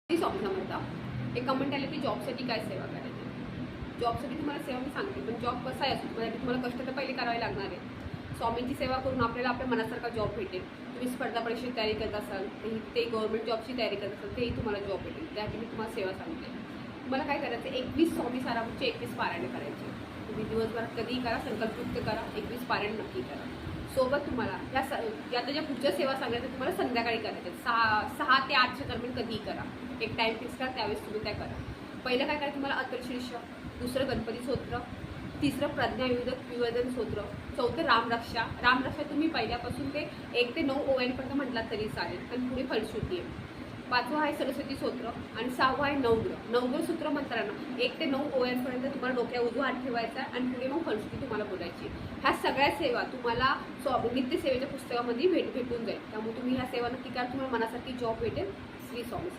ती स्वामी समर्थ एक कमेंट आले की जॉबसाठी काय सेवा करायची. जॉबसाठी तुम्हाला सेवा मी सांगते, पण जॉब कसा आहे असो तुम्हाला कष्ट तर पहिले करावे लागणार आहे. स्वामींची सेवा करून आपल्याला आपल्या मनासारखा जॉब भेटेल. तुम्ही स्पर्धा परीक्षेची तयारी करत असाल, ते गव्हर्नमेंट जॉबची तयारी करत असाल, तेही तुम्हाला जॉब भेटेल. त्यासाठी मी तुम्हाला सेवा सांगते. तुम्हाला काय करायचं, 21 स्वामी साराचे 21 पारायण करायचे. तुम्ही दिवसभरात कधीही करा, संकल्पयुक्त करा, 21 पारायण नक्की करा. सोबत तुम्हाला या त्याच्या पुढच्या सेवा सांगायच्या तुम्हाला संध्याकाळी करायच्या 6 ते 8च्या दरम्यान कधीही करा. एक टाईम फिक्स करा, त्यावेळेस तुम्ही त्या करा. पहिलं काय करायचं तुम्हाला अथर्वशीर्ष, दुसरं गणपती स्तोत्र, तिसरं विवर्धन स्तोत्र, चौथं रामरक्षा. रामरक्षा तुम्ही पहिल्यापासून ते 1 ते 9 ओव्यांपर्यंत म्हटलात तरी चालेल, पण पुढे फलश्रुती आहे. 5वं आहे सरस्वती स्तोत्र आणि 6वं आहे नवग्रह सूत्र मंत्रांना 1 ते 9 ओव्यांपर्यंत तुम्हाला डोक्यावर उजवा हात ठेवायचा आणि पुढे मग फलश्रुती तुम्हाला बोलायची. ह्या सगळ्या सेवा तुम्हाला नित्य सेवेच्या पुस्तकामध्ये भेटून जाईल. त्यामुळे तुम्ही ह्या सेवा नक्की करा. तुम्हाला मनासारखी जॉब भेटेल. श्री स्वामी.